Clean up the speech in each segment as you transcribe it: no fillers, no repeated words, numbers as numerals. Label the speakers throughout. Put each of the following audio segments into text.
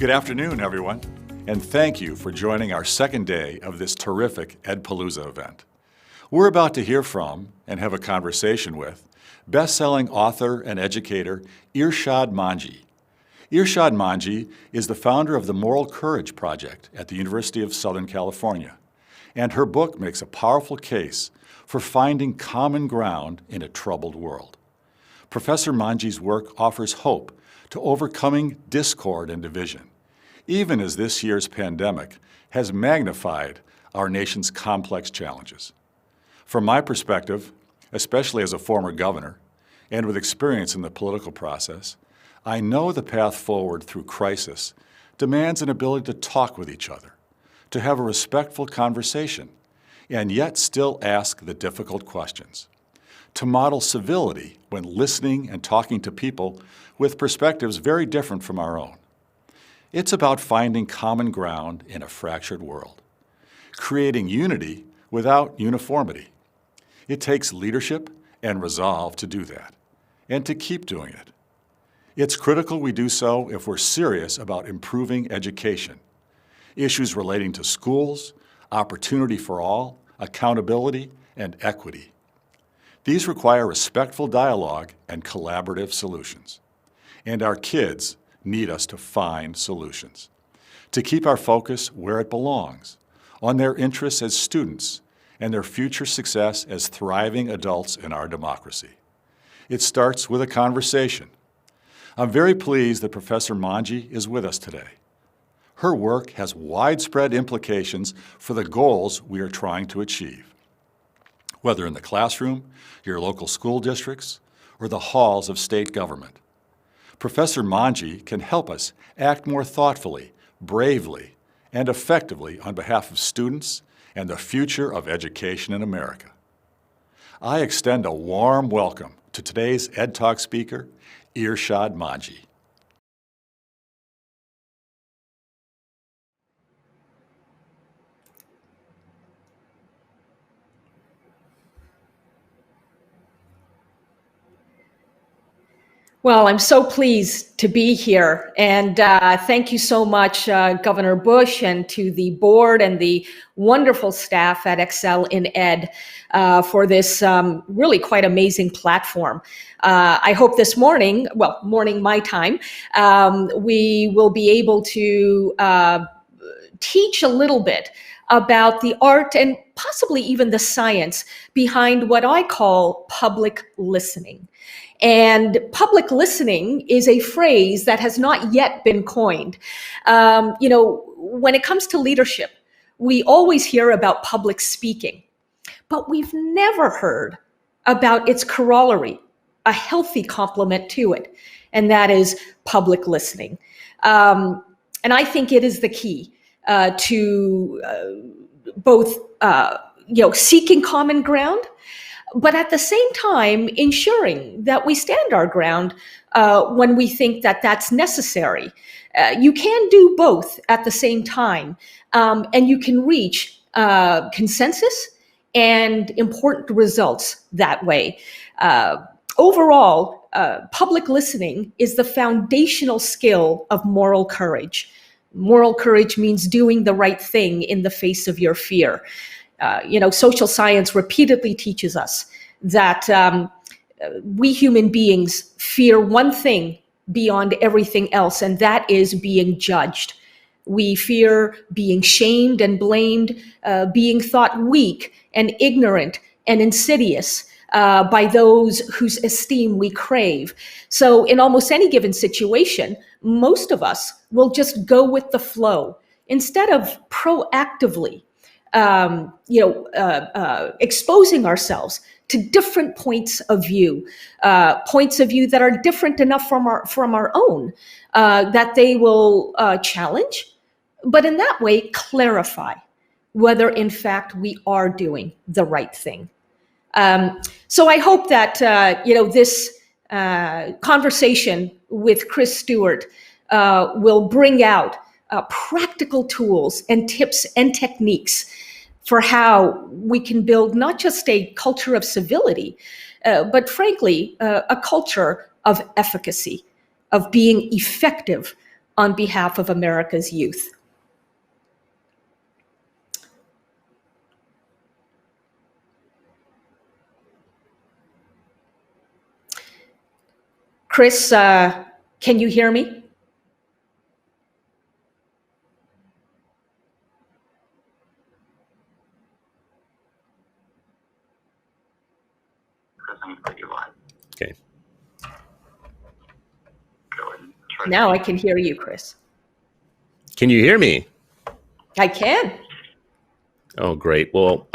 Speaker 1: Good afternoon, everyone, and thank you for joining our second day of this terrific EdPalooza event. We're about to hear from and have a conversation with best-selling author and educator Irshad Manji. Irshad Manji is the founder of the Moral Courage Project at the University of Southern California, and her book makes a powerful case for finding common ground in a troubled world. Professor Manji's work offers hope to overcoming discord and division, even as this year's pandemic has magnified our nation's complex challenges. From my perspective, especially as a former governor and with experience in the political process, I know the path forward through crisis demands an ability to talk with each other, to have a respectful conversation, and yet still ask the difficult questions, to model civility when listening and talking to people with perspectives very different from our own. It's about finding common ground in a fractured world, creating unity without uniformity. It takes leadership and resolve to do that, and to keep doing it. It's critical we do so if we're serious about improving education, issues relating to schools, opportunity for all, accountability, and equity. These require respectful dialogue and collaborative solutions. And our kids need us to find solutions, to keep our focus where it belongs, on their interests as students and their future success as thriving adults in our democracy. It starts with a conversation. I'm very pleased that Professor Manji is with us today. Her work has widespread implications for the goals we are trying to achieve, whether in the classroom, your local school districts, or the halls of state government. Professor Manji can help us act more thoughtfully, bravely, and effectively on behalf of students and the future of education in America. I extend a warm welcome to today's EdTalk speaker, Irshad Manji.
Speaker 2: Well, I'm so pleased to be here, and thank you so much, Governor Bush, and to the board and the wonderful staff at ExcelinEd for this really quite amazing platform. I hope this morning, well, morning my time, we will be able to teach a little bit about the art and possibly even the science behind what I call public listening. And public listening is a phrase that has not yet been coined. When it comes to leadership, we always hear about public speaking, but we've never heard about its corollary, a healthy complement to it, and that is public listening. And I think it is the key to both seeking common ground, but at the same time, ensuring that we stand our ground when we think that that's necessary. You can do both at the same time, and you can reach consensus and important results that way. Overall, public listening is the foundational skill of moral courage. Moral courage means doing the right thing in the face of your fear. Social science repeatedly teaches us that we human beings fear one thing beyond everything else, and that is being judged. We fear being shamed and blamed, being thought weak and ignorant and insidious by those whose esteem we crave. So in almost any given situation, most of us will just go with the flow instead of proactively exposing ourselves to different points of view that are different enough from our own, that they will challenge, but in that way clarify whether in fact we are doing the right thing. So I hope that this conversation with Chris Stewart will bring out practical tools and tips and techniques for how we can build not just a culture of civility, but frankly, a culture of efficacy, of being effective on behalf of America's youth. Chris, can you hear me?
Speaker 3: Okay.
Speaker 2: Now I can hear you, Chris.
Speaker 3: Can you hear me?
Speaker 2: I can.
Speaker 3: Oh, great. Well,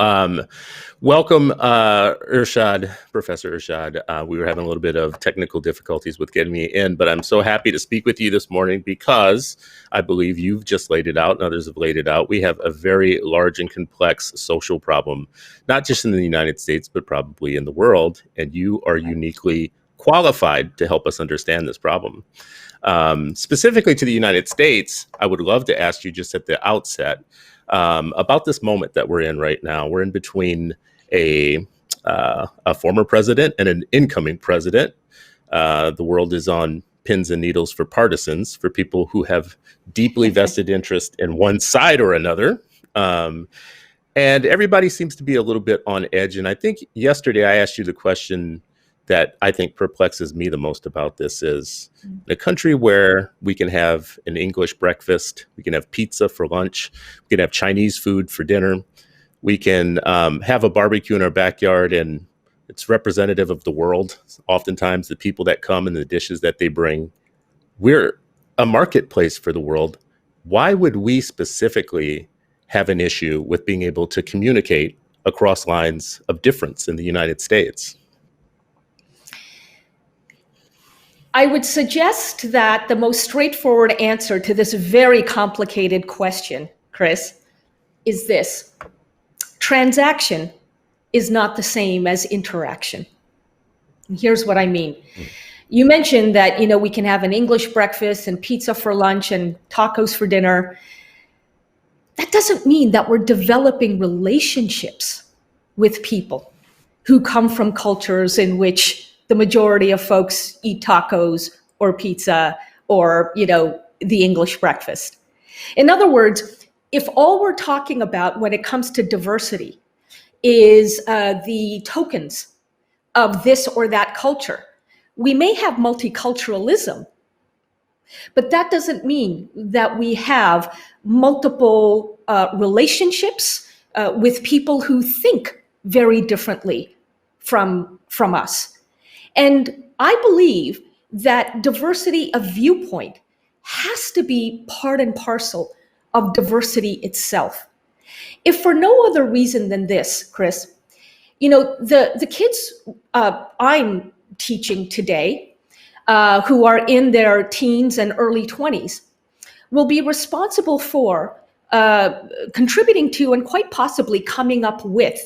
Speaker 3: welcome, Professor Irshad. We were having a little bit of technical difficulties with getting me in, but I'm so happy to speak with you this morning because I believe you've just laid it out and others have laid it out. We have a very large and complex social problem, not just in the United States, but probably in the world. And you are uniquely qualified to help us understand this problem. Specifically to the United States, I would love to ask you just at the outset, about this moment that we're in right now. We're in between a former president and an incoming president. The world is on pins and needles for partisans, for people who have deeply vested interest in one side or another. And everybody seems to be a little bit on edge. And I think yesterday I asked you the question that I think perplexes me the most about this is in a country where we can have an English breakfast, we can have pizza for lunch, we can have Chinese food for dinner, we can have a barbecue in our backyard, and it's representative of the world. Oftentimes the people that come and the dishes that they bring, we're a marketplace for the world. Why would we specifically have an issue with being able to communicate across lines of difference in the United States?
Speaker 2: I would suggest that the most straightforward answer to this very complicated question, Chris, is this. Transaction is not the same as interaction. And here's what I mean. You mentioned that, we can have an English breakfast and pizza for lunch and tacos for dinner. That doesn't mean that we're developing relationships with people who come from cultures in which the majority of folks eat tacos or pizza or, the English breakfast. In other words, if all we're talking about when it comes to diversity is the tokens of this or that culture, we may have multiculturalism, but that doesn't mean that we have multiple relationships with people who think very differently from us. And I believe that diversity of viewpoint has to be part and parcel of diversity itself. If for no other reason than this, Chris, the kids I'm teaching today, who are in their teens and early 20s, will be responsible for contributing to and quite possibly coming up with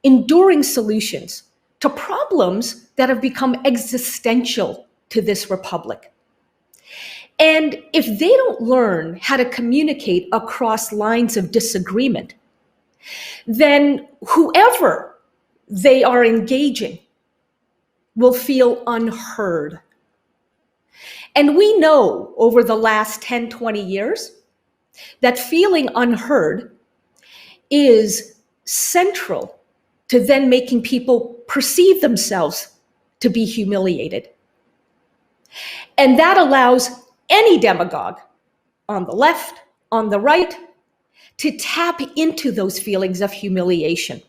Speaker 2: enduring solutions to problems that have become existential to this republic. And if they don't learn how to communicate across lines of disagreement, then whoever they are engaging will feel unheard. And we know over the last 10, 20 years that feeling unheard is central to then making people perceive themselves to be humiliated. And that allows any demagogue on the left, on the right, to tap into those feelings of humiliation.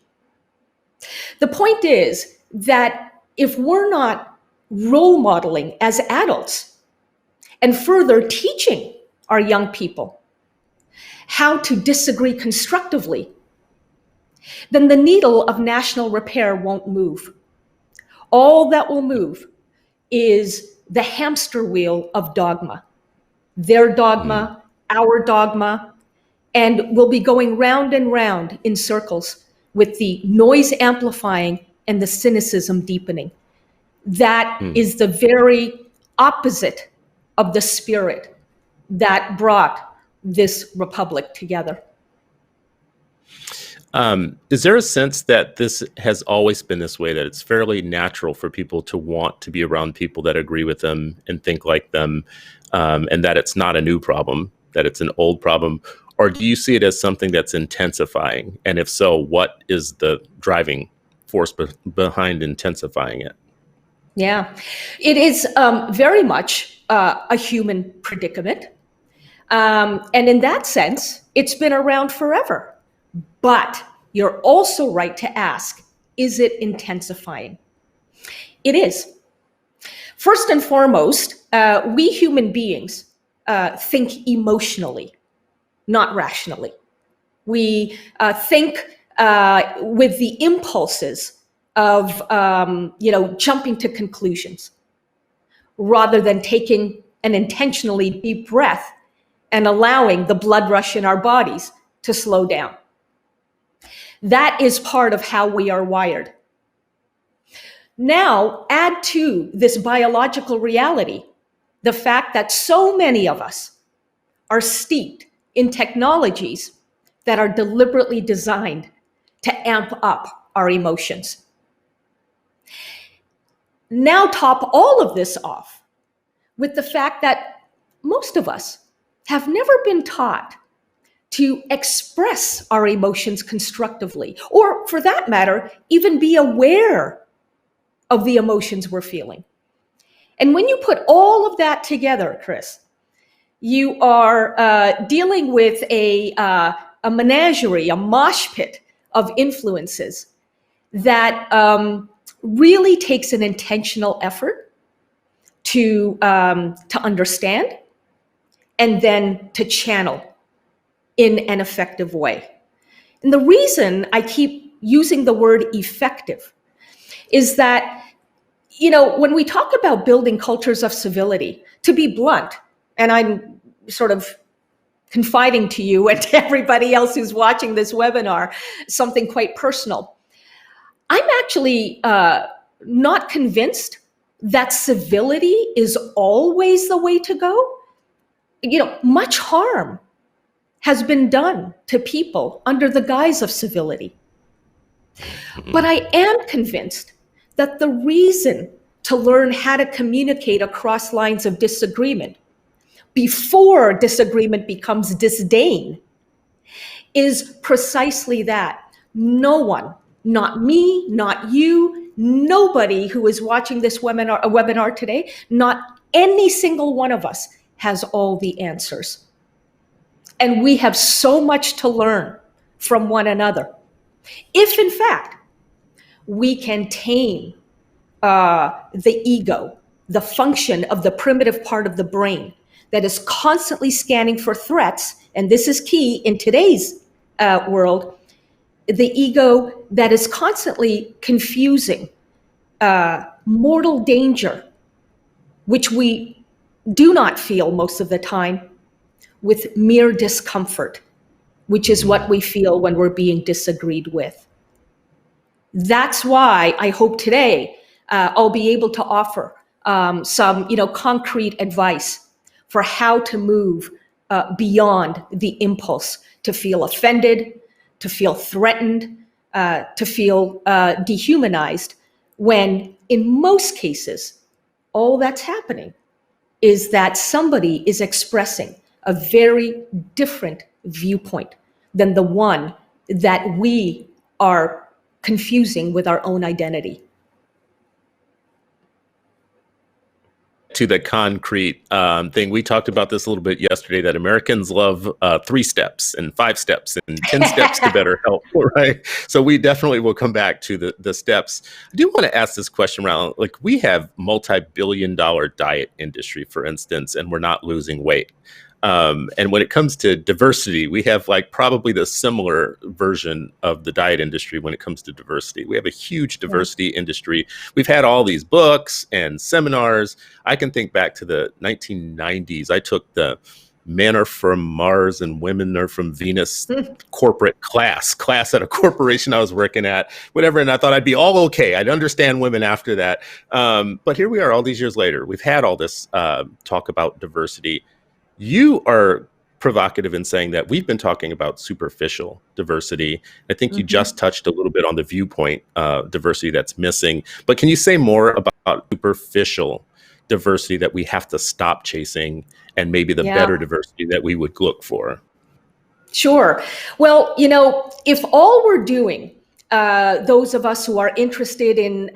Speaker 2: The point is that if we're not role modeling as adults and further teaching our young people how to disagree constructively, then the needle of national repair won't move. All that will move is the hamster wheel of dogma. Their dogma, our dogma, and we'll be going round and round in circles with the noise amplifying and the cynicism deepening. That is the very opposite of the spirit that brought this republic together.
Speaker 3: Is there a sense that this has always been this way, that it's fairly natural for people to want to be around people that agree with them and think like them, and that it's not a new problem, that it's an old problem? Or do you see it as something that's intensifying? And if so, what is the driving force behind intensifying it?
Speaker 2: Yeah, it is very much a human predicament. And in that sense, it's been around forever. But you're also right to ask, is it intensifying? It is. First and foremost, we human beings think emotionally, not rationally. We think with the impulses of jumping to conclusions, rather than taking an intentionally deep breath and allowing the blood rush in our bodies to slow down. That is part of how we are wired. Now, add to this biological reality the fact that so many of us are steeped in technologies that are deliberately designed to amp up our emotions. Now top all of this off with the fact that most of us have never been taught to express our emotions constructively, or for that matter, even be aware of the emotions we're feeling. And when you put all of that together, Chris, you are dealing with a menagerie, a mosh pit of influences that really takes an intentional effort to understand and then to channel in an effective way. And the reason I keep using the word effective is that, when we talk about building cultures of civility, to be blunt, and I'm sort of confiding to you and to everybody else who's watching this webinar, something quite personal. I'm actually not convinced that civility is always the way to go. Much harm has been done to people under the guise of civility. But I am convinced that the reason to learn how to communicate across lines of disagreement before disagreement becomes disdain is precisely that. No one, not me, not you, nobody who is watching this webinar today, not any single one of us has all the answers. And we have so much to learn from one another. If, in fact, we can tame the ego, the function of the primitive part of the brain that is constantly scanning for threats, and this is key in today's world, the ego that is constantly confusing mortal danger, which we do not feel most of the time, with mere discomfort, which is what we feel when we're being disagreed with. That's why I hope today I'll be able to offer some concrete advice for how to move beyond the impulse to feel offended, to feel threatened, to feel dehumanized, when in most cases, all that's happening is that somebody is expressing a very different viewpoint than the one that we are confusing with our own identity.
Speaker 3: To the concrete thing, we talked about this a little bit yesterday, that Americans love 3 steps and 5 steps and 10 steps to better health, right? So we definitely will come back to the steps. I do want to ask this question around, like, we have multi-billion-dollar diet industry, for instance, and we're not losing weight. And when it comes to diversity, we have probably the similar version of the diet industry when it comes to diversity. We have a huge diversity industry. We've had all these books and seminars. I can think back to the 1990s. I took the Men Are From Mars and Women Are From Venus corporate class at a corporation I was working at, whatever. And I thought I'd be all okay. I'd understand women after that. But here we are all these years later. We've had all this talk about diversity. You are provocative in saying that we've been talking about superficial diversity. I think you just touched a little bit on the viewpoint diversity that's missing. But can you say more about superficial diversity that we have to stop chasing and maybe the better diversity that we would look for?
Speaker 2: Sure. Well, if all we're doing, those of us who are interested in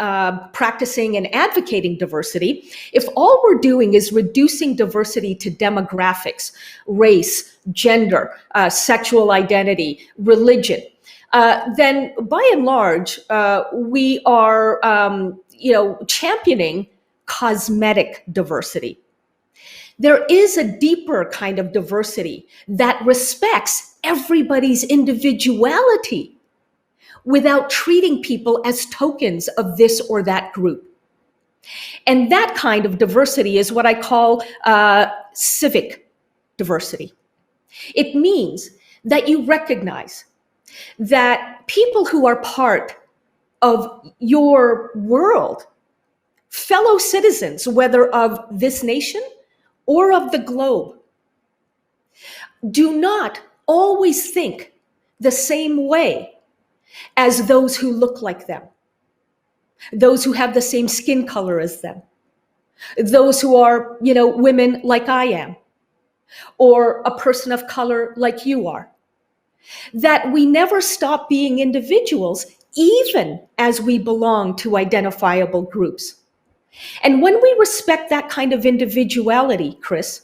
Speaker 2: practicing and advocating diversity, if all we're doing is reducing diversity to demographics, race, gender, sexual identity, religion, then by and large, we are, championing cosmetic diversity. There is a deeper kind of diversity that respects everybody's individuality without treating people as tokens of this or that group. And that kind of diversity is what I call civic diversity. It means that you recognize that people who are part of your world, fellow citizens, whether of this nation or of the globe, do not always think the same way as those who look like them, those who have the same skin color as them, those who are, women like I am, or a person of color like you are. That we never stop being individuals, even as we belong to identifiable groups. And when we respect that kind of individuality, Chris,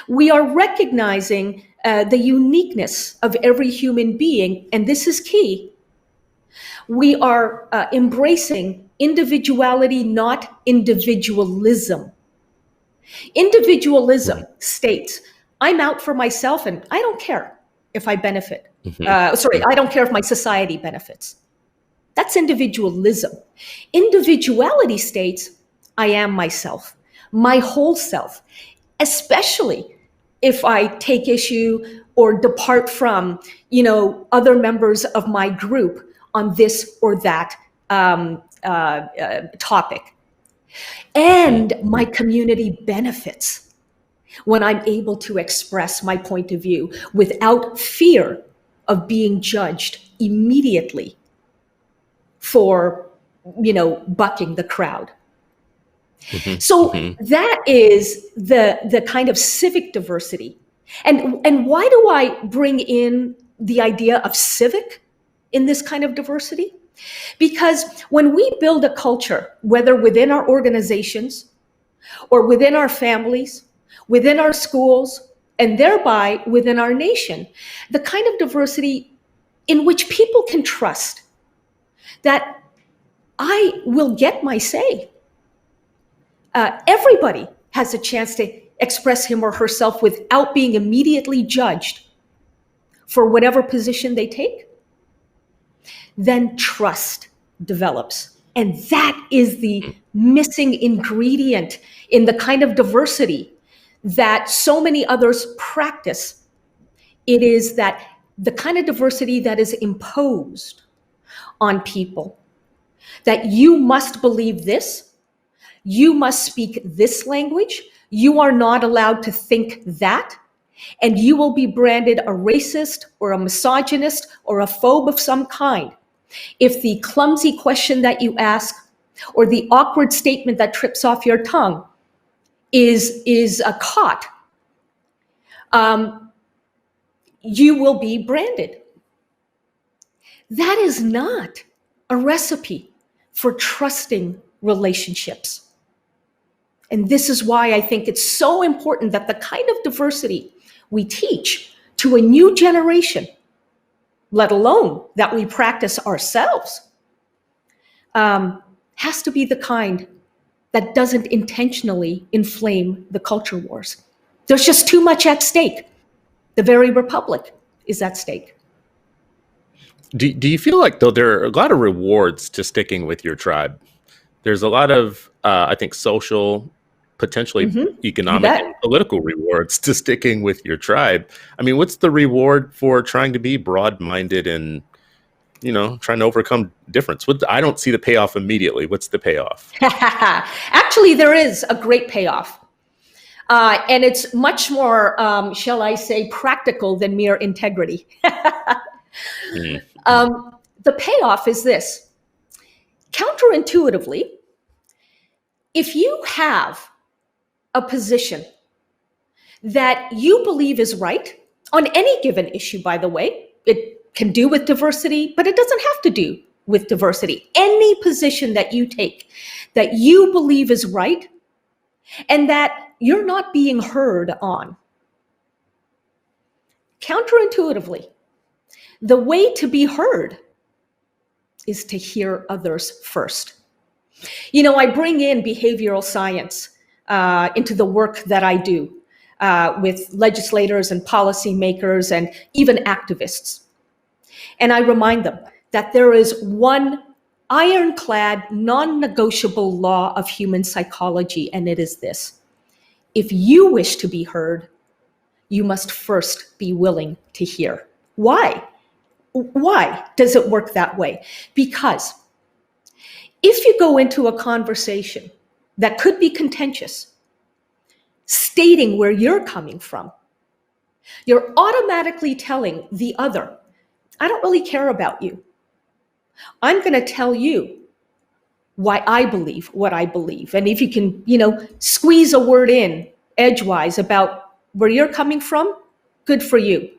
Speaker 2: we are recognizing the uniqueness of every human being, and this is key. We are embracing individuality, not individualism. Individualism states, I'm out for myself and I don't care if I benefit. I don't care if my society benefits. That's individualism. Individuality states, I am myself, my whole self, especially if I take issue or depart from, other members of my group on this or that topic. And my community benefits when I'm able to express my point of view without fear of being judged immediately for, bucking the crowd. So that is the kind of civic diversity. And why do I bring in the idea of civic in this kind of diversity? Because when we build a culture, whether within our organizations or within our families, within our schools, and thereby within our nation, the kind of diversity in which people can trust that I will get my say. Everybody has a chance to express him or herself without being immediately judged for whatever position they take. Then trust develops. And that is the missing ingredient in the kind of diversity that so many others practice. It is that the kind of diversity that is imposed on people, that you must believe this, you must speak this language, you are not allowed to think that, and you will be branded a racist or a misogynist or a phobe of some kind if the clumsy question that you ask or the awkward statement that trips off your tongue is caught. You will be branded. That is not a recipe for trusting relationships. And this is why I think it's so important that the kind of diversity we teach to a new generation, let alone that we practice ourselves, has to be the kind that doesn't intentionally inflame the culture wars. There's just too much at stake. The very republic is at stake.
Speaker 3: Do you feel like, though, there are a lot of rewards to sticking with your tribe? There's a lot of, I think, social, potentially economic and political rewards to sticking with your tribe. I mean, what's the reward for trying to be broad-minded and, trying to overcome difference? I don't see the payoff immediately. What's the payoff?
Speaker 2: Actually, there is a great payoff. And it's much more, shall I say, practical than mere integrity. The payoff is this. Counterintuitively, if you have a position that you believe is right on any given issue, by the way, it can do with diversity, but it doesn't have to do with diversity. Any position that you take that you believe is right and that you're not being heard on, counterintuitively, the way to be heard is to hear others first. You know, I bring in behavioral science into the work that I do with legislators and policymakers and even activists. And I remind them that there is one ironclad, non-negotiable law of human psychology, and it is this. If you wish to be heard, you must first be willing to hear. Why? Why does it work that way? Because if you go into a conversation that could be contentious, stating where you're coming from, you're automatically telling the other, I don't really care about you. I'm going to tell you why I believe what I believe. And if you can, squeeze a word in edgewise about where you're coming from, good for you.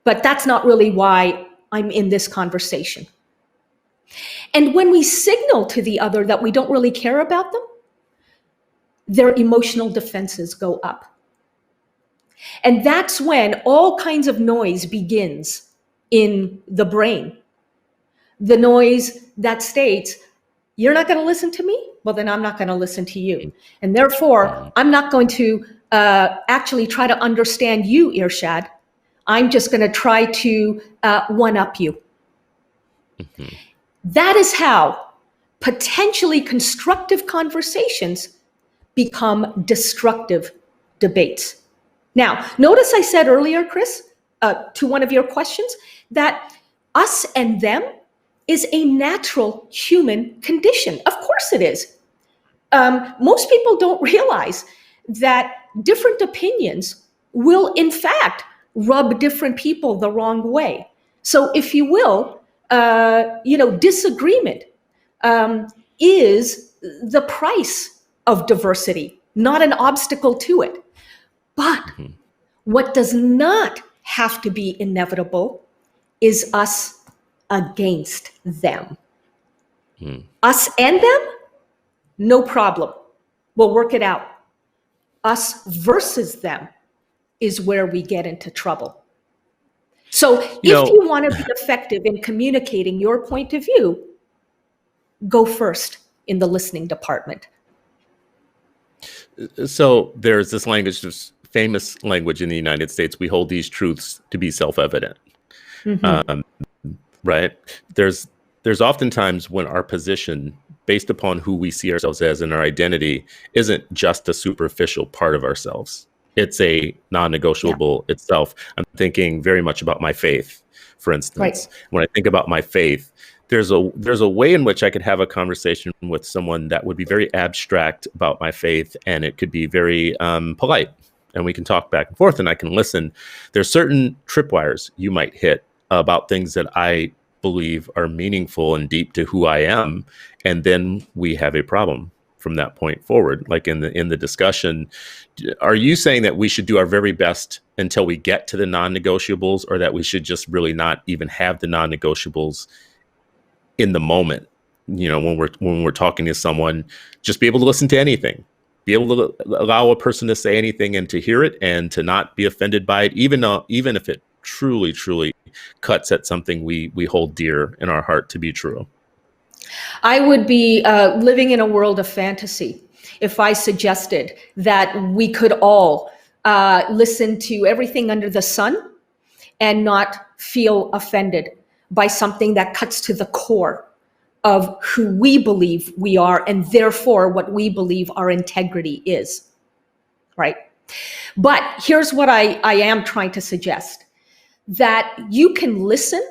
Speaker 2: But that's not really why I'm in this conversation. And when we signal to the other that we don't really care about them, their emotional defenses go up. And that's when all kinds of noise begins in the brain. The noise that states, you're not going to listen to me? Well, then I'm not going to listen to you. And therefore, I'm not going to actually try to understand you, Irshad. I'm just going to try to one-up you. Mm-hmm. That is how potentially constructive conversations become destructive debates. Now, notice I said earlier, Chris, to one of your questions, that us and them is a natural human condition. Of course it is. Most people don't realize that different opinions will, in fact, rub different people the wrong way. So if you will, disagreement is the price of diversity, not an obstacle to it. But what does not have to be inevitable is us against them. Us and them, no problem. We'll work it out. Us versus them is where we get into trouble. So if you want to be effective in communicating your point of view, go first in the listening department.
Speaker 3: So there's this language, this famous language in the United States, we hold these truths to be self-evident. Mm-hmm. Right? There's oftentimes when our position, based upon who we see ourselves as and our identity, isn't just a superficial part of ourselves. It's a non-negotiable itself. I'm thinking very much about my faith, for instance. Right. When I think about my faith, there's a way in which I could have a conversation with someone that would be very abstract about my faith, and it could be very polite, and we can talk back and forth, and I can listen. There's certain tripwires you might hit about things that I believe are meaningful and deep to who I am, and then we have a problem from that point forward. Like in the discussion, are you saying that we should do our very best until we get to the non-negotiables, or that we should just really not even have the non-negotiables in the moment? When we're talking to someone, just be able to listen to anything, be able to allow a person to say anything and to hear it and to not be offended by it, even if it truly cuts at something we hold dear in our heart to be true.
Speaker 2: I would be living in a world of fantasy if I suggested that we could all listen to everything under the sun and not feel offended by something that cuts to the core of who we believe we are, and therefore what we believe our integrity is, right? But here's what I am trying to suggest, that you can listen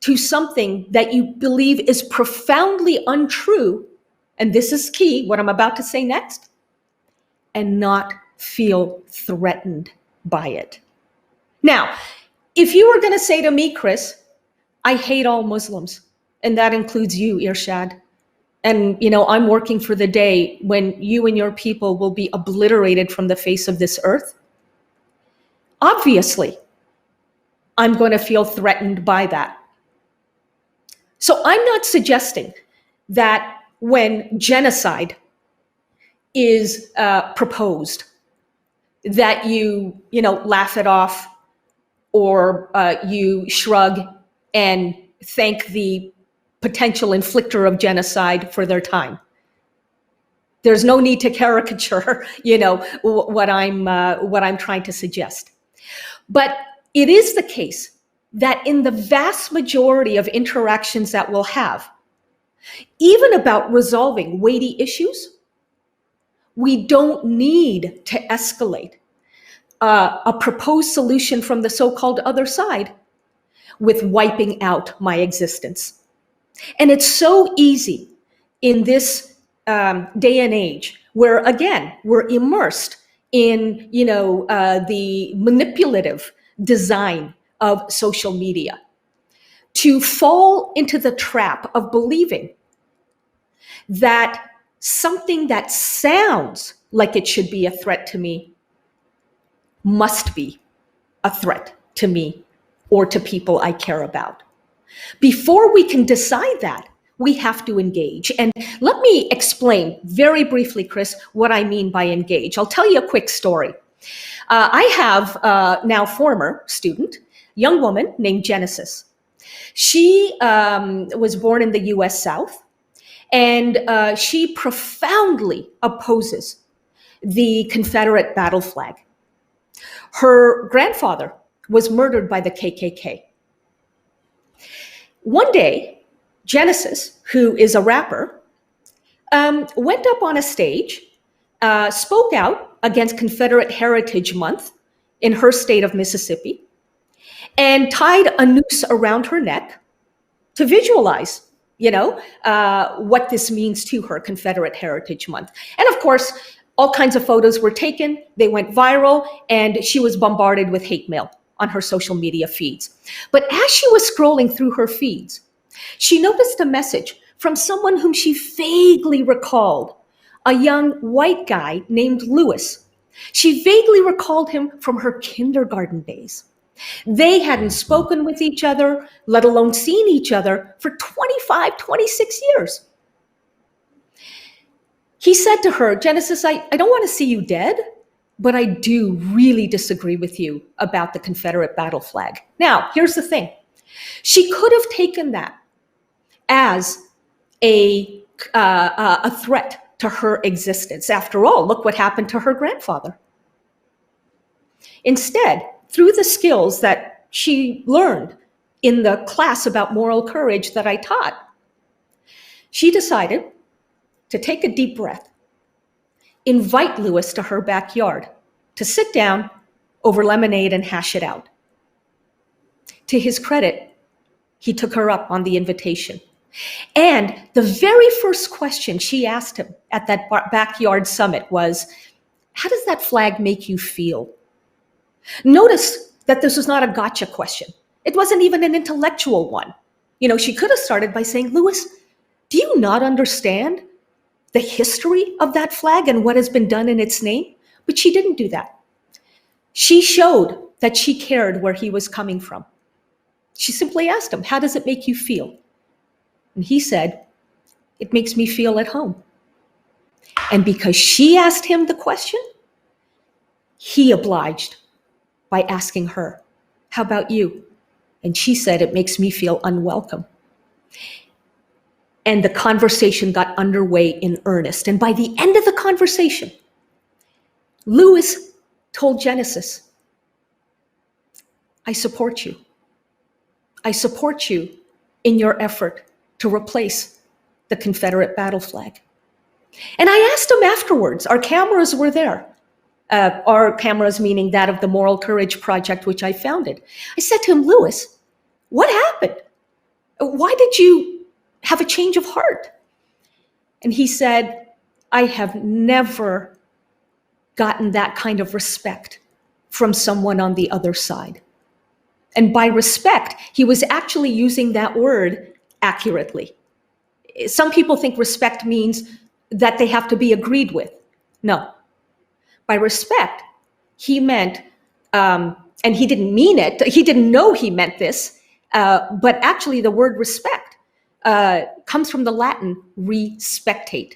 Speaker 2: to something that you believe is profoundly untrue, and this is key, what I'm about to say next, and not feel threatened by it. Now, if you were going to say to me, Chris, I hate all Muslims, and that includes you, Irshad, and I'm working for the day when you and your people will be obliterated from the face of this earth, obviously, I'm going to feel threatened by that. So I'm not suggesting that when genocide is proposed, that you laugh it off, or you shrug and thank the potential inflictor of genocide for their time. There's no need to caricature, what I'm trying to suggest. But it is the case that in the vast majority of interactions that we'll have, even about resolving weighty issues, we don't need to escalate a proposed solution from the so-called other side with wiping out my existence. And it's so easy in this day and age where, again, we're immersed in the manipulative design of social media to fall into the trap of believing that something that sounds like it should be a threat to me must be a threat to me or to people I care about. Before we can decide that, we have to engage. And let me explain very briefly, Chris, what I mean by engage. I'll tell you a quick story. I have a now former student, young woman named Genesis. She was born in the US South, and she profoundly opposes the Confederate battle flag. Her grandfather was murdered by the KKK. One day, Genesis, who is a rapper, went up on a stage, spoke out against Confederate Heritage Month in her state of Mississippi, and tied a noose around her neck to visualize, what this means to her, Confederate Heritage Month. And of course, all kinds of photos were taken, they went viral, and she was bombarded with hate mail on her social media feeds. But as she was scrolling through her feeds, she noticed a message from someone whom she vaguely recalled, a young white guy named Lewis. She vaguely recalled him from her kindergarten days. They hadn't spoken with each other, let alone seen each other, for 25, 26 years. He said to her, Genesis, I don't want to see you dead, but I do really disagree with you about the Confederate battle flag. Now, here's the thing. She could have taken that as a threat to her existence. After all, look what happened to her grandfather. Instead, through the skills that she learned in the class about moral courage that I taught, she decided to take a deep breath, invite Lewis to her backyard to sit down over lemonade and hash it out. To his credit, he took her up on the invitation. And the very first question she asked him at that backyard summit was, how does that flag make you feel? Notice that this was not a gotcha question. It wasn't even an intellectual one. She could have started by saying, Lewis, do you not understand the history of that flag and what has been done in its name? But she didn't do that. She showed that she cared where he was coming from. She simply asked him, how does it make you feel? And he said, it makes me feel at home. And because she asked him the question, he obliged by asking her, how about you? And she said, it makes me feel unwelcome. And the conversation got underway in earnest. And by the end of the conversation, Lewis told Genesis, I support you. I support you in your effort to replace the Confederate battle flag. And I asked him afterwards, our cameras were there. Our cameras meaning that of the Moral Courage Project, which I founded. I said to him, Lewis, what happened? Why did you have a change of heart? And he said, I have never gotten that kind of respect from someone on the other side. And by respect, he was actually using that word accurately. Some people think respect means that they have to be agreed with. No. By respect, he meant, and he didn't mean it, he didn't know he meant this, but actually the word respect comes from the Latin respectate.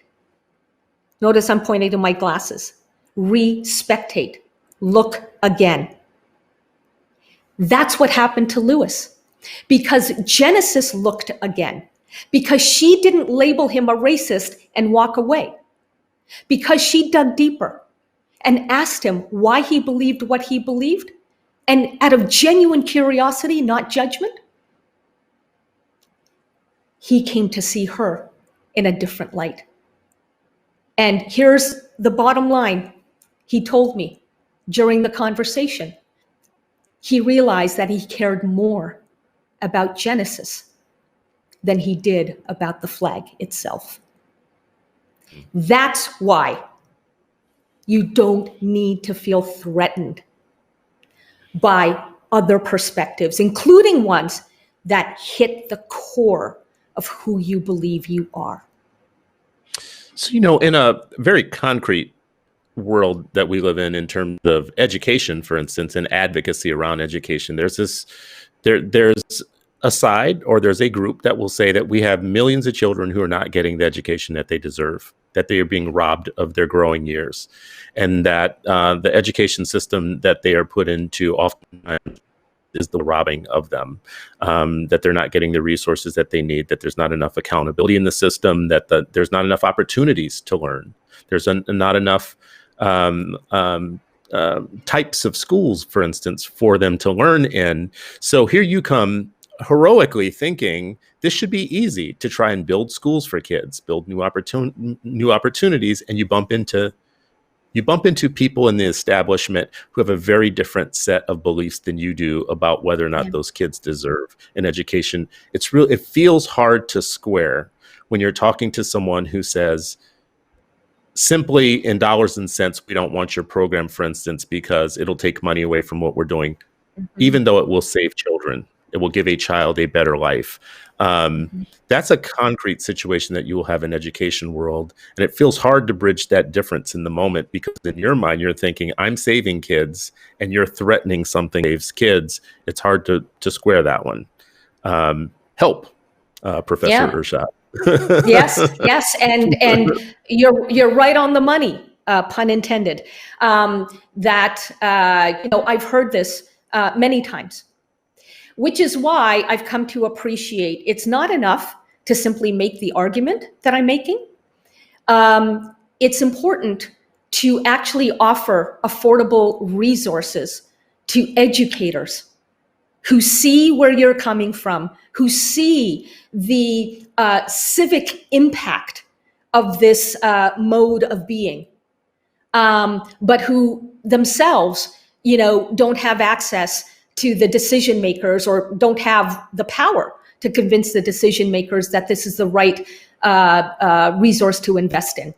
Speaker 2: Notice I'm pointing to my glasses. Respectate. Look again. That's what happened to Lewis, because Genesis looked again, because she didn't label him a racist and walk away, because she dug deeper and asked him why he believed what he believed, and out of genuine curiosity, not judgment, he came to see her in a different light. And here's the bottom line. He told me during the conversation, he realized that he cared more about Genesis than he did about the flag itself. That's why you don't need to feel threatened by other perspectives, including ones that hit the core of who you believe you are.
Speaker 3: So, in a very concrete world that we live in terms of education, for instance, and advocacy around education, there's a side, or there's a group that will say that we have millions of children who are not getting the education that they deserve, that they are being robbed of their growing years, and that the education system that they are put into oftentimes is the robbing of them, that they're not getting the resources that they need, that there's not enough accountability in the system, that there's not enough opportunities to learn. There's not enough types of schools, for instance, for them to learn in. So here you come heroically thinking this should be easy to try and build schools for kids, build new opportunities, and you bump into people in the establishment who have a very different set of beliefs than you do about whether or not those kids deserve an education. It feels hard to square when you're talking to someone who says, simply in dollars and cents, we don't want your program, for instance, because it'll take money away from what we're doing, even though it will save children. It will give a child a better life. That's a concrete situation that you will have in education world. And it feels hard to bridge that difference in the moment, because in your mind, you're thinking, I'm saving kids, and you're threatening something that saves kids. It's hard to square that one. Help, Professor Irshad.
Speaker 2: Yes, and you're right on the money, pun intended. That I've heard this many times, which is why I've come to appreciate it's not enough to simply make the argument that I'm making. It's important to actually offer affordable resources to educators who see where you're coming from, who see the civic impact of this mode of being, but who themselves, don't have access to the decision makers, or don't have the power to convince the decision makers that this is the right resource to invest in.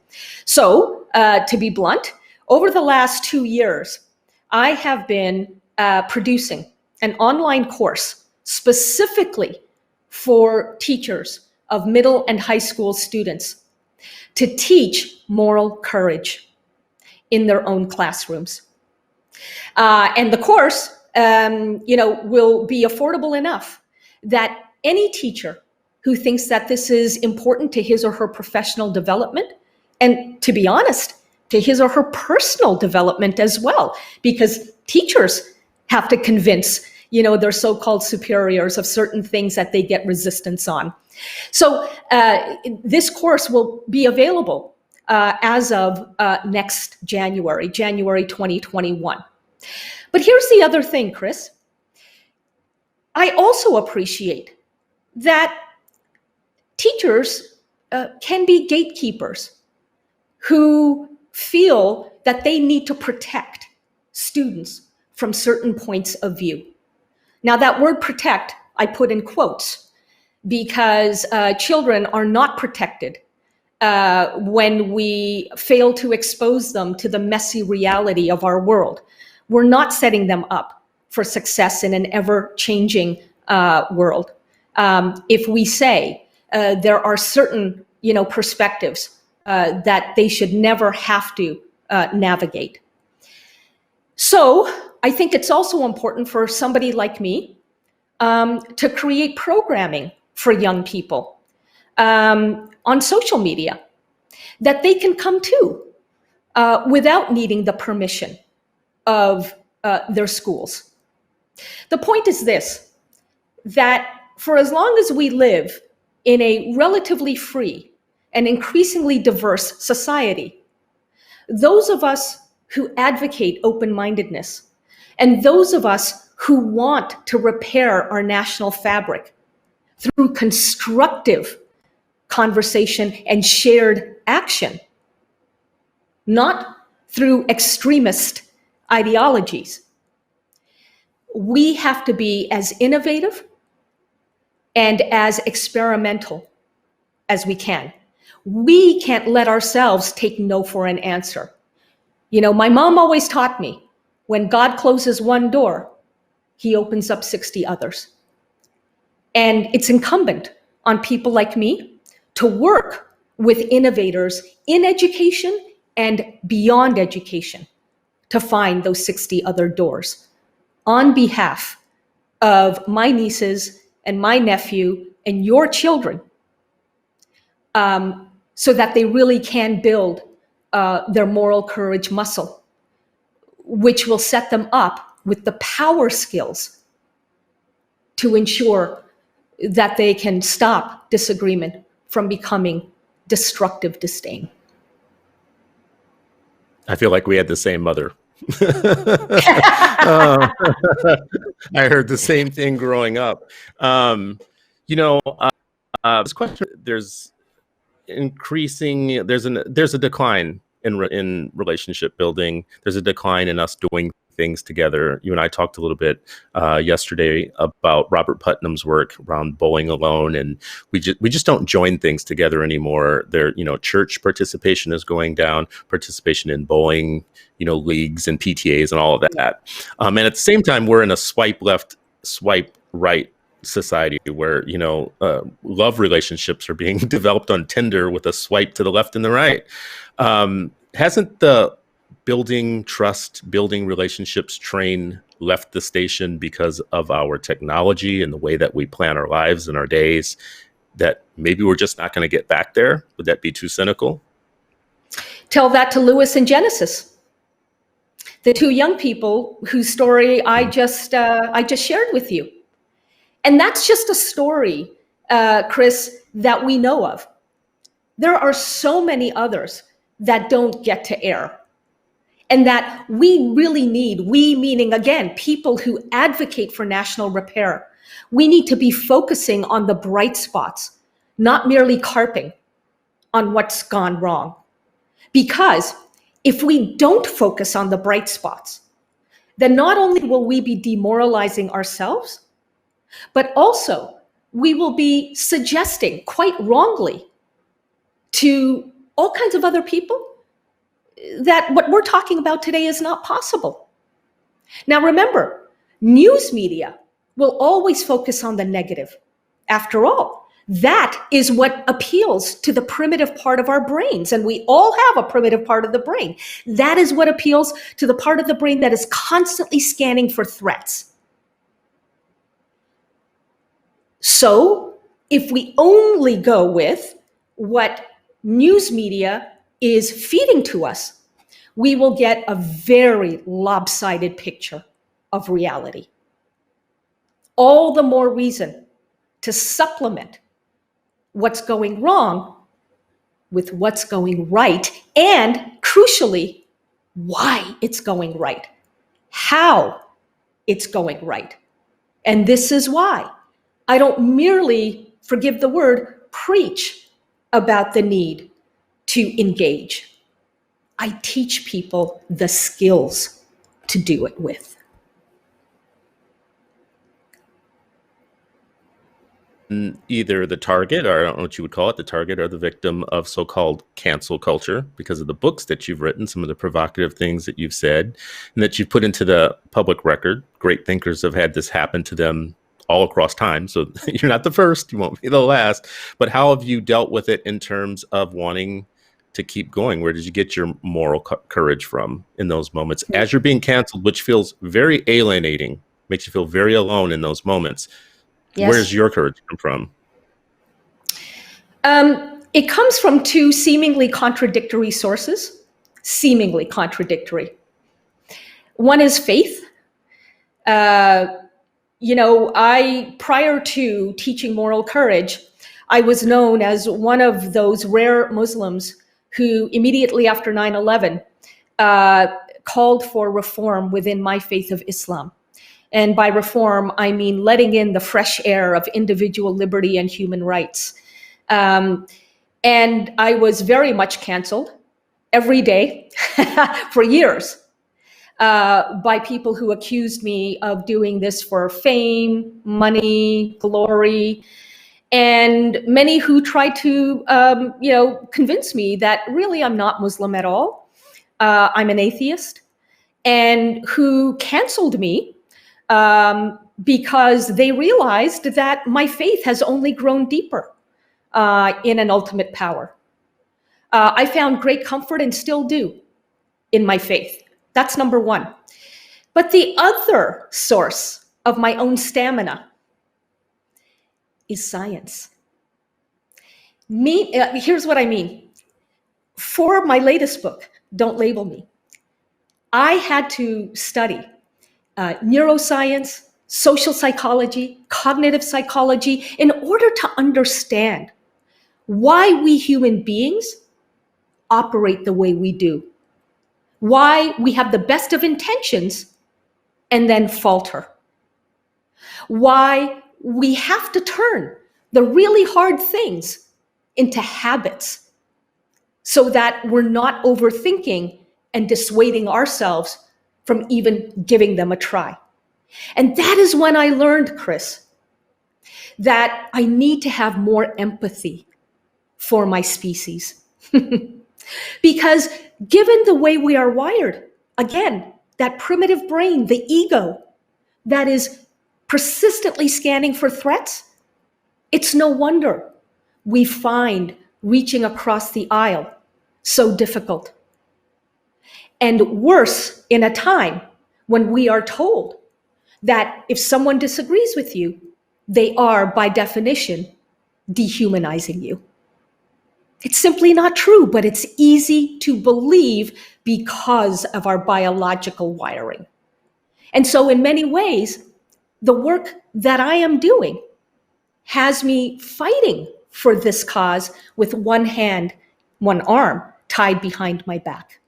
Speaker 2: So, to be blunt, over the last 2 years, I have been producing an online course specifically for teachers of middle and high school students to teach moral courage in their own classrooms. And the course, will be affordable enough that any teacher who thinks that this is important to his or her professional development, and to be honest, to his or her personal development as well, because teachers have to convince, their so-called superiors of certain things that they get resistance on. So this course will be available as of next January 2021. But here's the other thing, Chris. I also appreciate that teachers can be gatekeepers who feel that they need to protect students from certain points of view. Now, that word protect, I put in quotes, because children are not protected when we fail to expose them to the messy reality of our world. We're not setting them up for success in an ever-changing world. If we say there are certain, perspectives that they should never have to navigate. So I think it's also important for somebody like me to create programming for young people on social media that they can come to without needing the permission of their schools. The point is this, that for as long as we live in a relatively free and increasingly diverse society, those of us who advocate open-mindedness and those of us who want to repair our national fabric through constructive conversation and shared action, not through extremist ideologies, we have to be as innovative and as experimental as we can. We can't let ourselves take no for an answer. My mom always taught me, when God closes one door, he opens up 60 others. And it's incumbent on people like me to work with innovators in education and beyond education to find those 60 other doors on behalf of my nieces and my nephew and your children, so that they really can build their moral courage muscle, which will set them up with the power skills to ensure that they can stop disagreement from becoming destructive disdain.
Speaker 3: I feel like we had the same mother. I heard the same thing growing up. This question, there's a decline in relationship building. There's a decline in us doing things together. You and I talked a little bit yesterday about Robert Putnam's work around bowling alone, and we just don't join things together anymore. Church participation is going down, participation in bowling, leagues and PTAs and all of that. And at the same time, we're in a swipe left, swipe right society where love relationships are being developed on Tinder with a swipe to the left and the right. Hasn't the building trust, building relationships train left the station because of our technology and the way that we plan our lives and our days, that maybe we're just not going to get back there? Would that be too cynical?
Speaker 2: Tell that to Lewis and Genesis, the two young people whose story I just shared with you. And that's just a story, Chris, that we know of. There are so many others that don't get to air. And that we really need, we meaning, again, people who advocate for national repair, we need to be focusing on the bright spots, not merely carping on what's gone wrong. Because if we don't focus on the bright spots, then not only will we be demoralizing ourselves, but also we will be suggesting, quite wrongly, to all kinds of other people that what we're talking about today is not possible. Now remember, news media will always focus on the negative. After all, that is what appeals to the primitive part of our brains, and we all have a primitive part of the brain. That is what appeals to the part of the brain that is constantly scanning for threats. So if we only go with what news media is feeding to us, we will get a very lopsided picture of reality. All the more reason to supplement what's going wrong with what's going right, and crucially, why it's going right, how it's going right. And this is why I don't merely, forgive the word, preach about the need to engage. I teach people the skills to do it with.
Speaker 3: been either the target, or I don't know what you would call it, the target or the victim of so-called cancel culture because of the books that you've written, some of the provocative things that you've said, and that you've put into the public record. Great thinkers have had this happen to them all across time. So you're not the first, you won't be the last. But how have you dealt with it in terms of wanting to keep going? Where did you get your moral courage from in those moments as you're being canceled, which feels very alienating, makes you feel very alone in those moments?
Speaker 2: Yes.
Speaker 3: Where's your courage come from?
Speaker 2: It comes from two seemingly contradictory sources, seemingly contradictory. One is faith. Prior to teaching moral courage, I was known as one of those rare Muslims who immediately after 9/11 called for reform within my faith of Islam. And by reform, I mean letting in the fresh air of individual liberty and human rights. And I was very much canceled every day for years by people who accused me of doing this for fame, money, glory, and many who tried to, convince me that really I'm not Muslim at all. I'm an atheist, and who canceled me because they realized that my faith has only grown deeper in an ultimate power. I found great comfort and still do in my faith. That's number one. But the other source of my own stamina is science. Here's what I mean. For my latest book, Don't Label Me, I had to study neuroscience, social psychology, cognitive psychology, in order to understand why we human beings operate the way we do, why we have the best of intentions and then falter, why we have to turn the really hard things into habits so that we're not overthinking and dissuading ourselves from even giving them a try. And that is when I learned, Chris, that I need to have more empathy for my species. Because given the way we are wired, again, that primitive brain, the ego, that is persistently scanning for threats, it's no wonder we find reaching across the aisle so difficult. And worse, in a time when we are told that if someone disagrees with you, they are, by definition, dehumanizing you. It's simply not true, but it's easy to believe because of our biological wiring. And so in many ways, the work that I am doing has me fighting for this cause with one hand, one arm tied behind my back.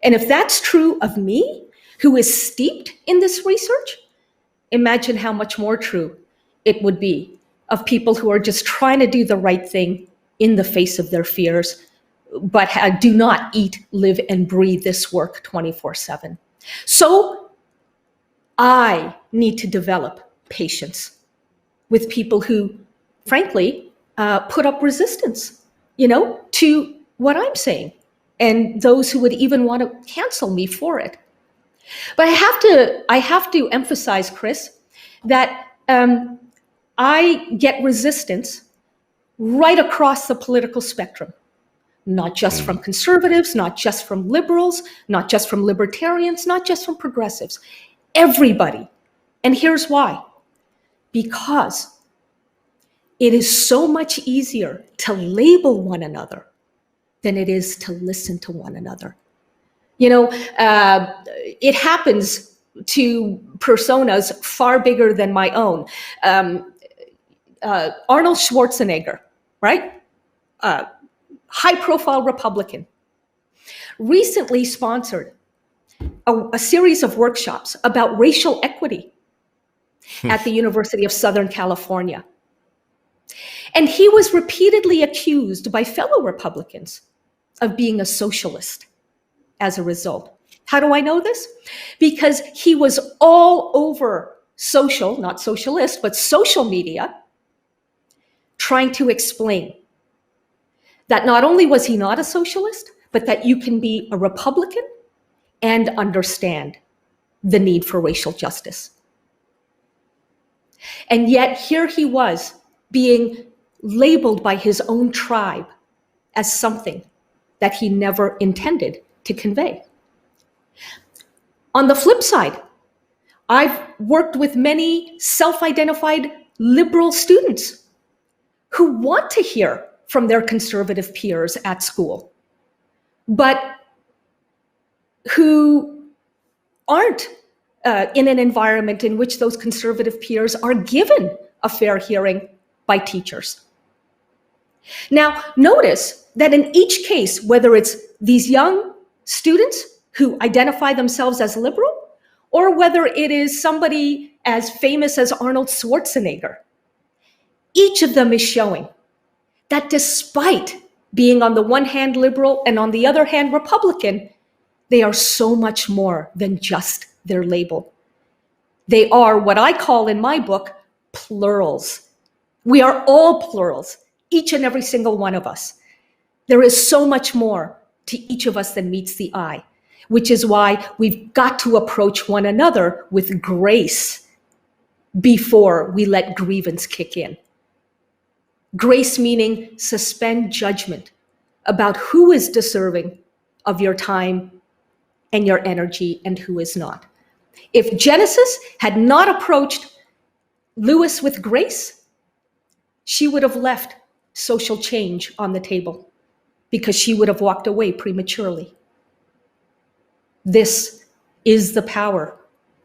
Speaker 2: And if that's true of me, who is steeped in this research, imagine how much more true it would be of people who are just trying to do the right thing in the face of their fears, but do not eat, live, and breathe this work 24/7. So I need to develop patience with people who, frankly, put up resistance, to what I'm saying, and those who would even want to cancel me for it. But I have to emphasize, Chris, that I get resistance right across the political spectrum, not just from conservatives, not just from liberals, not just from libertarians, not just from progressives, everybody. And here's why. Because it is so much easier to label one another than it is to listen to one another. It happens to personas far bigger than my own. Arnold Schwarzenegger, right? High-profile Republican, recently sponsored a series of workshops about racial equity at the University of Southern California. And he was repeatedly accused by fellow Republicans of being a socialist as a result. How do I know this? Because he was all over social, not socialist, but social media, trying to explain that not only was he not a socialist, but that you can be a Republican and understand the need for racial justice. And yet here he was being labeled by his own tribe as something that he never intended to convey. On the flip side, I've worked with many self-identified liberal students who want to hear from their conservative peers at school, but who aren't in an environment in which those conservative peers are given a fair hearing by teachers. Now, notice that in each case, whether it's these young students who identify themselves as liberal, or whether it is somebody as famous as Arnold Schwarzenegger, each of them is showing that despite being on the one hand liberal and on the other hand Republican, they are so much more than just their label. They are what I call in my book, plurals. We are all plurals, each and every single one of us. There is so much more to each of us than meets the eye, which is why we've got to approach one another with grace before we let grievance kick in. Grace meaning suspend judgment about who is deserving of your time and your energy and who is not. If Genesis had not approached Lewis with grace, she would have left social change on the table because she would have walked away prematurely. This is the power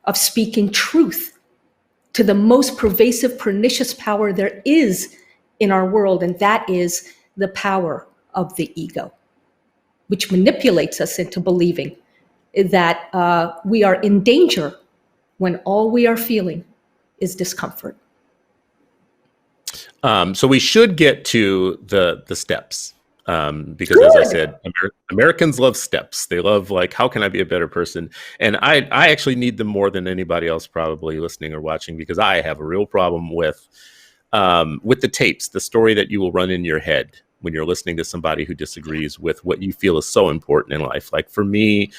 Speaker 2: of speaking truth to the most pervasive, pernicious power there is in our world, and that is the power of the ego, which manipulates us into believing that we are in danger when all we are feeling is discomfort.
Speaker 3: So we should get to the steps. Because
Speaker 2: Good.
Speaker 3: as I said, Americans love steps. They love, like, how can I be a better person? And I actually need them more than anybody else probably listening or watching, because I have a real problem with the tapes, the story that you will run in your head when you're listening to somebody who disagrees with what you feel is so important in life. Like for me,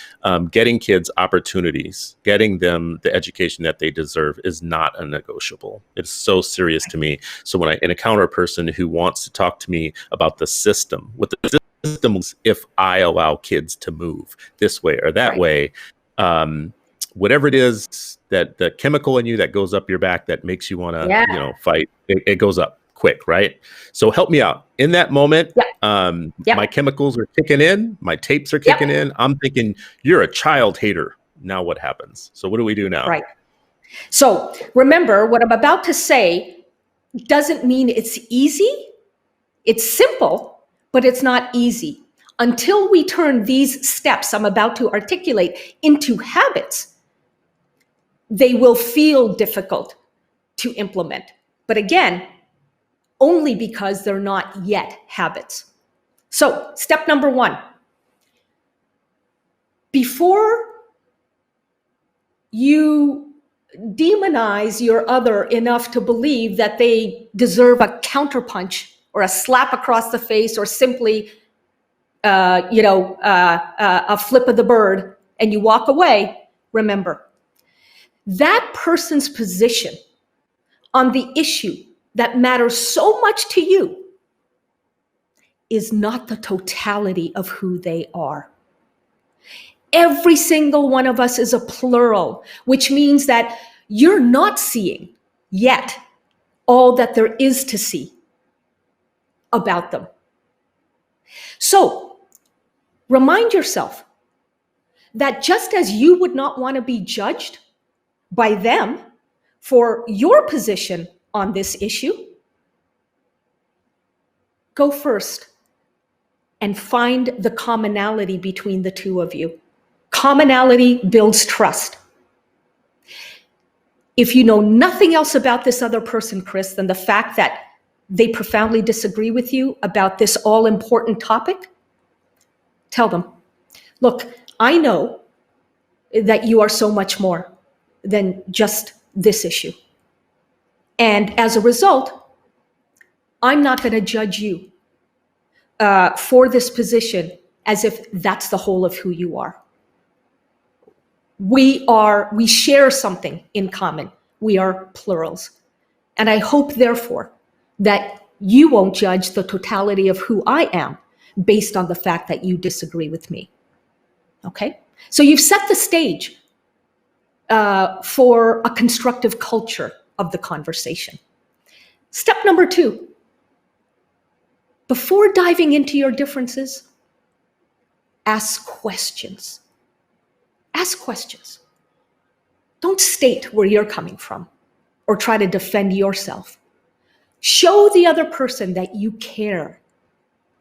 Speaker 3: getting kids opportunities, getting them the education that they deserve is not a negotiable. It's so serious to me. So when I encounter a person who wants to talk to me about the system, what the system is, if I allow kids to move this way or that way, whatever it is, that the chemical in you that goes up your back that makes you want to, fight, it goes up quick, right? So help me out. In that moment, my chemicals are kicking in, my tapes are kicking in. I'm thinking, you're a child hater. Now what happens? So what do we do now?
Speaker 2: Right. So remember, what I'm about to say doesn't mean it's easy. It's simple, but it's not easy. Until we turn these steps I'm about to articulate into habits, they will feel difficult to implement. But again, only because they're not yet habits. So step number one, before you demonize your other enough to believe that they deserve a counterpunch or a slap across the face or simply, a flip of the bird and you walk away, remember, that person's position on the issue that matters so much to you is not the totality of who they are. Every single one of us is a plural, which means that you're not seeing yet all that there is to see about them. So remind yourself that just as you would not want to be judged by them for your position on this issue, go first and find the commonality between the two of you. Commonality builds trust. If you know nothing else about this other person, Chris, than the fact that they profoundly disagree with you about this all-important topic, tell them, look, I know that you are so much more than just this issue. And as a result, I'm not going to judge you for this position as if that's the whole of who you are. We share something in common. We are plurals. And I hope, therefore, that you won't judge the totality of who I am based on the fact that you disagree with me. Okay? So you've set the stage for a constructive culture of the conversation. Step number 2, before diving into your differences, ask questions. Ask questions. Don't state where you're coming from or try to defend yourself. Show the other person that you care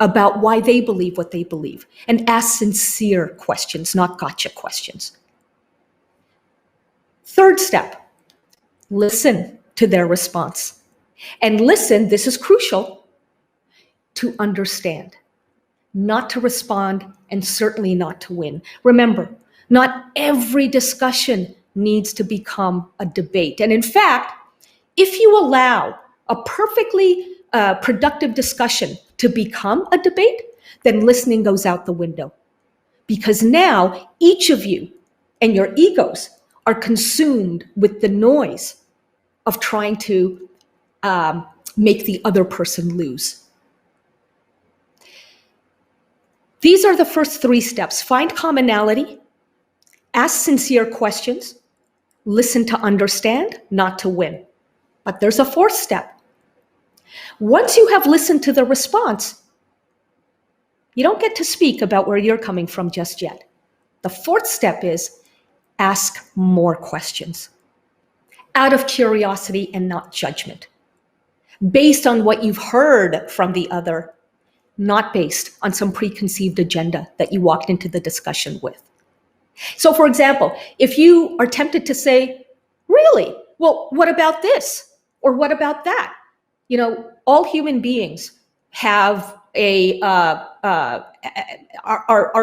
Speaker 2: about why they believe what they believe, and ask sincere questions, not gotcha questions. Third step, listen to their response. And listen, this is crucial, to understand, not to respond, and certainly not to win. Remember, not every discussion needs to become a debate. And in fact, if you allow a perfectly productive discussion to become a debate, then listening goes out the window. Because now each of you and your egos are consumed with the noise of trying to make the other person lose. These are the first 3 steps. Find commonality, ask sincere questions, listen to understand, not to win. But there's a 4th step. Once you have listened to the response, you don't get to speak about where you're coming from just yet. The 4th step is ask more questions out of curiosity and not judgment, based on what you've heard from the other, not based on some preconceived agenda that you walked into the discussion with. So, for example, if you are tempted to say, really, well, what about this? Or what about that? You know, all human beings have are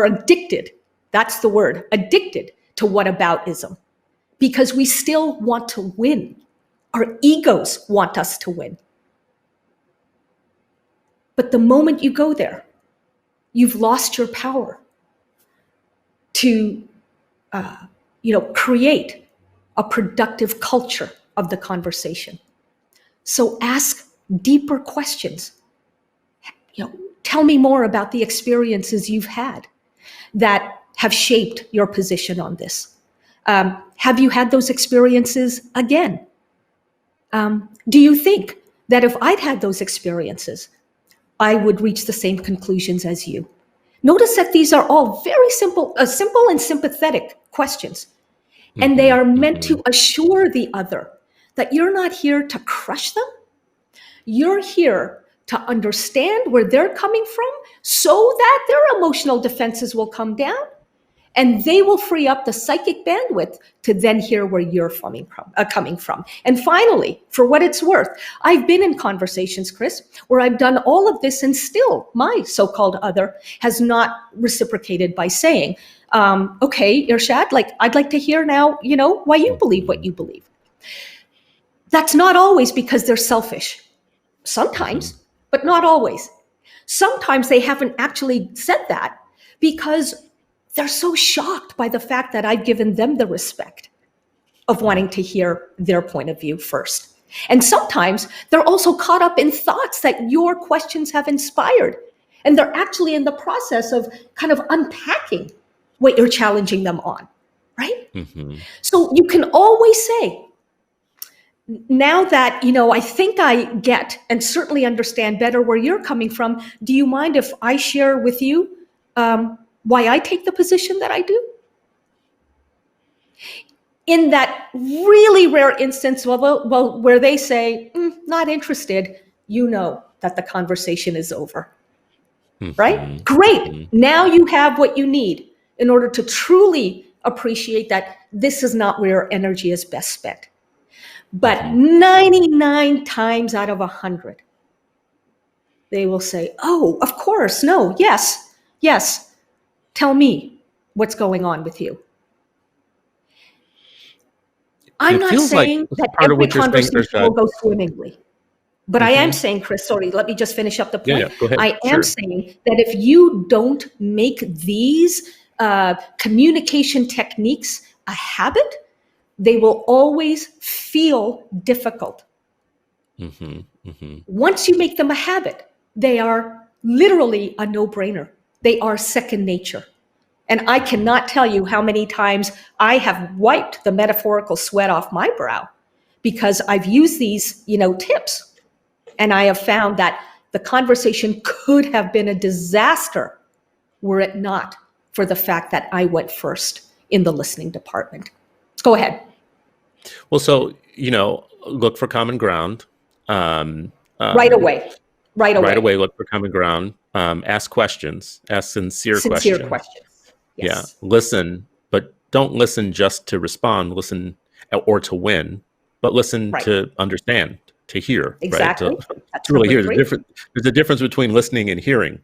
Speaker 2: addicted, that's the word, addicted to whataboutism, because we still want to win. Our egos want us to win. But the moment you go there, you've lost your power to create a productive culture of the conversation. So ask deeper questions. Tell me more about the experiences you've had that have shaped your position on this. Have you had those experiences again? Do you think that if I'd had those experiences, I would reach the same conclusions as you? Notice that these are all very simple and sympathetic questions. And they are meant to assure the other that you're not here to crush them. You're here to understand where they're coming from so that their emotional defenses will come down and they will free up the psychic bandwidth to then hear where you're coming from. And finally, for what it's worth, I've been in conversations, Chris, where I've done all of this and still my so-called other has not reciprocated by saying, okay, Irshad, I'd like to hear now, why you believe what you believe. That's not always because they're selfish. Sometimes, but not always. Sometimes they haven't actually said that because they're so shocked by the fact that I've given them the respect of wanting to hear their point of view first. And sometimes they're also caught up in thoughts that your questions have inspired. And they're actually in the process of kind of unpacking what you're challenging them on, right? So you can always say, now that, I think I get and certainly understand better where you're coming from, do you mind if I share with you why I take the position that I do? In that really rare instance, where they say, not interested, that the conversation is over, right? Great. Now you have what you need in order to truly appreciate that this is not where your energy is best spent. But 99 times out of 100, they will say, oh, of course, no, yes, tell me what's going on with you. I'm not saying that every conversation will go swimmingly. But I am saying, Chris, sorry, let me just finish up the point.
Speaker 3: Yeah, go ahead.
Speaker 2: I am
Speaker 3: Sure.
Speaker 2: saying that if you don't make these communication techniques a habit, they will always feel difficult. Once you make them a habit, they are literally a no-brainer. They are second nature. And I cannot tell you how many times I have wiped the metaphorical sweat off my brow because I've used these, tips. And I have found that the conversation could have been a disaster were it not for the fact that I went first in the listening department. Go ahead.
Speaker 3: Well, so, look for common ground.
Speaker 2: Right away.
Speaker 3: Right away, look for common ground. Ask questions. Ask sincere questions.
Speaker 2: Yes.
Speaker 3: Yeah. Listen, but don't listen just to respond. Listen or to win, but listen to understand, to hear.
Speaker 2: Exactly.
Speaker 3: Right? To really hear. There's a difference between listening and hearing.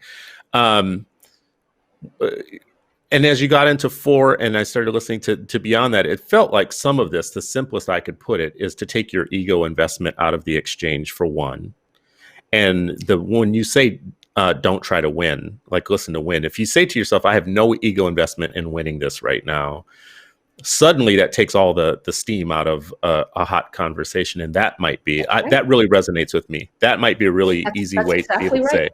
Speaker 3: And as you got into 4 and I started listening to beyond that, it felt like some of this, the simplest I could put it, is to take your ego investment out of the exchange for one. And when you say don't try to win, like listen to win. If you say to yourself, I have no ego investment in winning this right now, suddenly that takes all the steam out of a hot conversation. And that might be, that really resonates with me. That might be a really easy way to be able to say.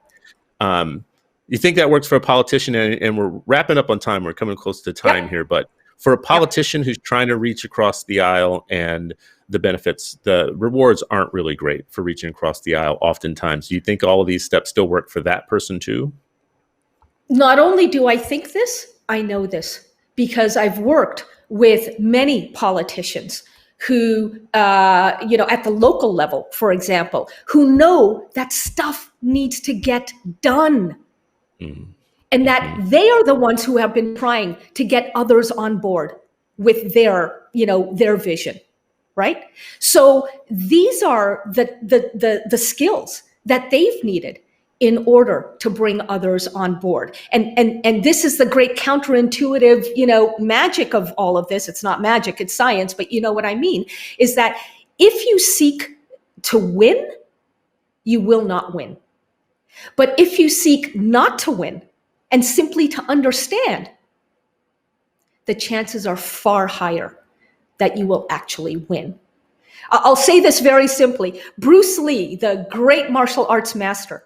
Speaker 3: You think that works for a politician? And we're wrapping up on time. We're coming close to time here. But for a politician who's trying to reach across the aisle and the benefits, the rewards aren't really great for reaching across the aisle oftentimes. Do you think all of these steps still work for that person too?
Speaker 2: Not only do I think this, I know this because I've worked with many politicians who, at the local level, for example, who know that stuff needs to get done. And that they are the ones who have been trying to get others on board with their vision, right? So these are the skills that they've needed in order to bring others on board. And this is the great counterintuitive, magic of all of this. It's not magic, it's science, but you know what I mean, is that if you seek to win, you will not win. But if you seek not to win and simply to understand, the chances are far higher that you will actually win. I'll say this very simply. Bruce Lee, the great martial arts master,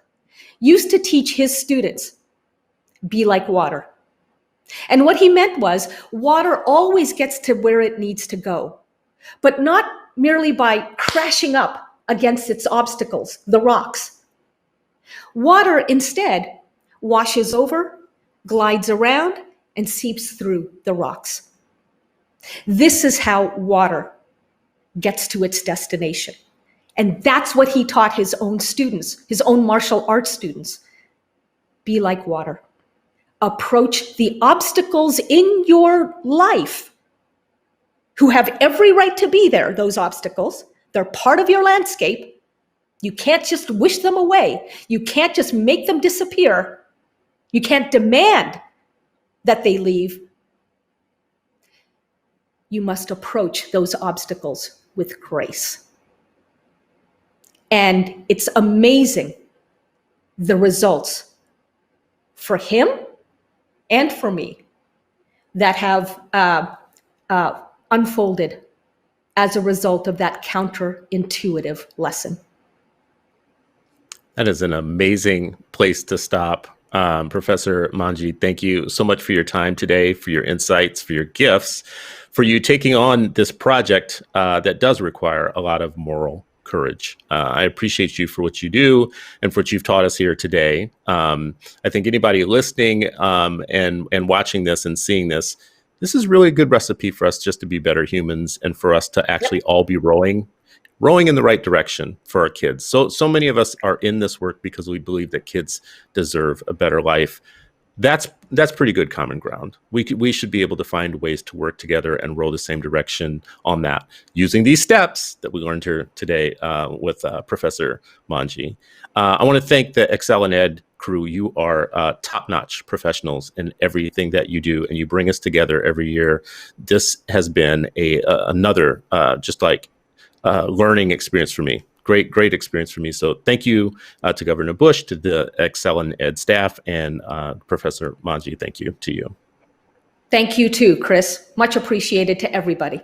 Speaker 2: used to teach his students, be like water. And what he meant was water always gets to where it needs to go, but not merely by crashing up against its obstacles, the rocks. Water instead washes over, glides around, and seeps through the rocks. This is how water gets to its destination. And that's what he taught his own students, his own martial arts students. Be like water. Approach the obstacles in your life, who have every right to be there, those obstacles. They're part of your landscape. You can't just wish them away. You can't just make them disappear. You can't demand that they leave. You must approach those obstacles with grace. And it's amazing the results for him and for me that have unfolded as a result of that counterintuitive lesson.
Speaker 3: That is an amazing place to stop. Professor Manji, thank you so much for your time today, for your insights, for your gifts, for you taking on this project that does require a lot of moral courage. I appreciate you for what you do and for what you've taught us here today. I think anybody listening and watching this and seeing this, this is really a good recipe for us just to be better humans and for us to actually all be rowing in the right direction for our kids. So many of us are in this work because we believe that kids deserve a better life. That's pretty good common ground. We should be able to find ways to work together and row the same direction on that using these steps that we learned here today with Professor Manji. I want to thank the ExcelinEd crew. You are top-notch professionals in everything that you do, and you bring us together every year. This has been another just like learning experience for me. great experience for me. So thank you to Governor Bush, to the ExcelinEd staff, and Professor Manji, thank you to you.
Speaker 2: Thank you too, Chris. Much appreciated to everybody.